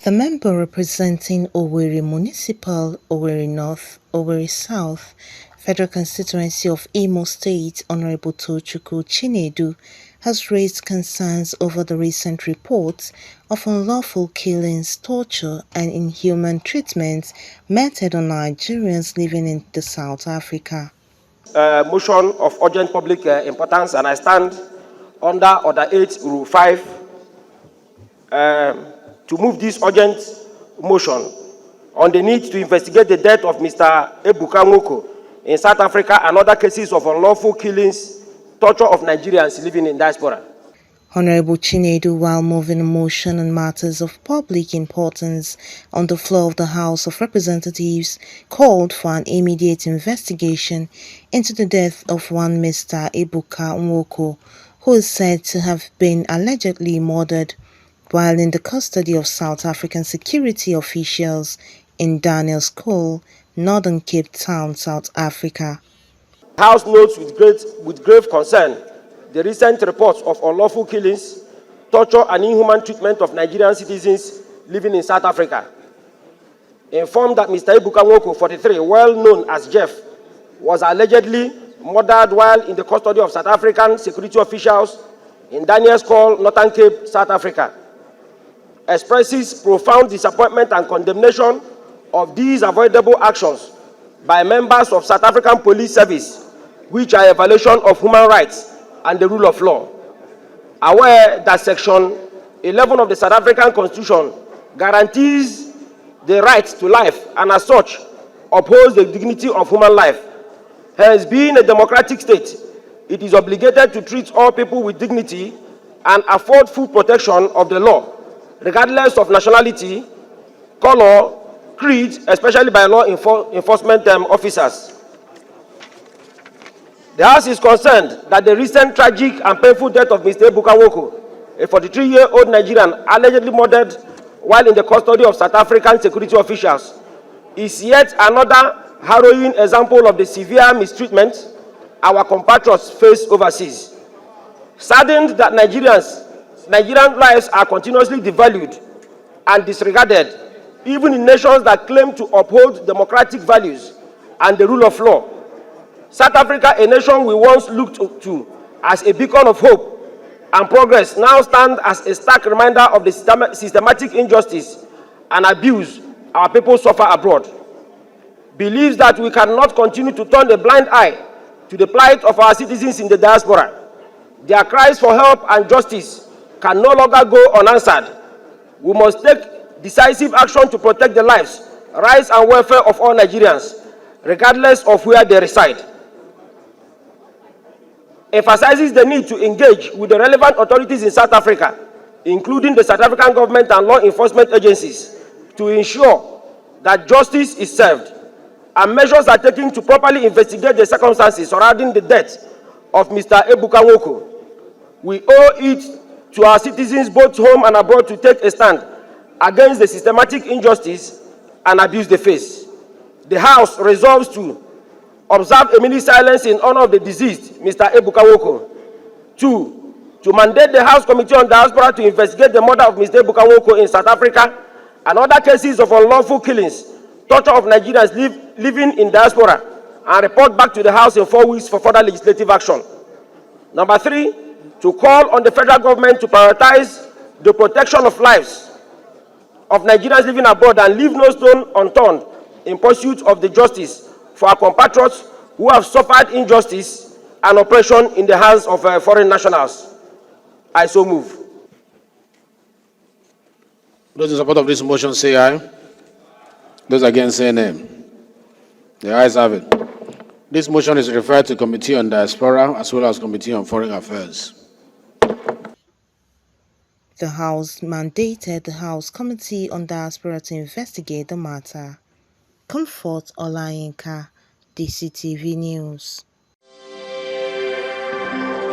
The member representing Owerri Municipal, Owerri North, Owerri South, Federal Constituency of Imo State, Hon.Tochukwu Okere, has raised concerns over the recent reports of unlawful killings, torture, and inhumane treatment meted on Nigerians living in South Africa. Motion of urgent public importance, and I stand under Order 8, Rule 5, to move this urgent motion on the need to investigate the death of Mr. Ebuka Nwoko in South Africa and other cases of unlawful killings, torture of Nigerians living in diaspora. Honorable Chinedu, while moving a motion on matters of public importance on the floor of the House of Representatives, called for an immediate investigation into the death of one Mr. Ebuka Nwoko, who is said to have been allegedly murdered while in the custody of South African security officials in Daniel's School, Northern Cape Town, South Africa. The House notes with grave concern the recent reports of unlawful killings, torture, and inhuman treatment of Nigerian citizens living in South Africa. Informed that Mr. Ebuka Nwoko, 43, well known as Jeff, was allegedly murdered while in the custody of South African security officials in Daniel's School, Northern Cape, South Africa, expresses profound disappointment and condemnation of these avoidable actions by members of South African Police Service, which are a violation of human rights and the rule of law. Aware that Section 11 of the South African Constitution guarantees the right to life and as such upholds the dignity of human life. Hence, being a democratic state, it is obligated to treat all people with dignity and afford full protection of the law, regardless of nationality, color, creed, especially by law enforcement officers. The House is concerned that the recent tragic and painful death of Mr. Ebuka Nwoko, a 43-year-old Nigerian allegedly murdered while in the custody of South African security officials, is yet another harrowing example of the severe mistreatment our compatriots face overseas. Saddened that Nigerian lives are continuously devalued and disregarded, even in nations that claim to uphold democratic values and the rule of law. South Africa, a nation we once looked to as a beacon of hope and progress, now stands as a stark reminder of the systematic injustice and abuse our people suffer abroad. Believes that we cannot continue to turn a blind eye to the plight of our citizens in the diaspora. Their cries for help and justice can no longer go unanswered. We must take decisive action to protect the lives, rights, and welfare of all Nigerians, regardless of where they reside. Emphasizes the need to engage with the relevant authorities in South Africa, including the South African government and law enforcement agencies, to ensure that justice is served and measures are taken to properly investigate the circumstances surrounding the death of Mr. Ebuka Nwoko. We owe it to our citizens both home and abroad to take a stand against the systematic injustice and abuse they face. The House resolves to observe a minute silence in honor of the deceased, Mr. Ebuka Nwoko. 2. To mandate the House Committee on Diaspora to investigate the murder of Mr. Ebuka Nwoko in South Africa and other cases of unlawful killings, torture of Nigerians living in diaspora, and report back to the House in 4 weeks for further legislative action. Number 3, to call on the federal government to prioritize the protection of lives of Nigerians living abroad and leave no stone unturned in pursuit of the justice for our compatriots who have suffered injustice and oppression in the hands of foreign nationals. I so move. Those in support of this motion say aye. Those against say nay. The ayes have it. This motion is referred to Committee on Diaspora as well as Committee on Foreign Affairs. The House mandated the House Committee on Diaspora to investigate the matter. Comfort Olayinka, DCTV News.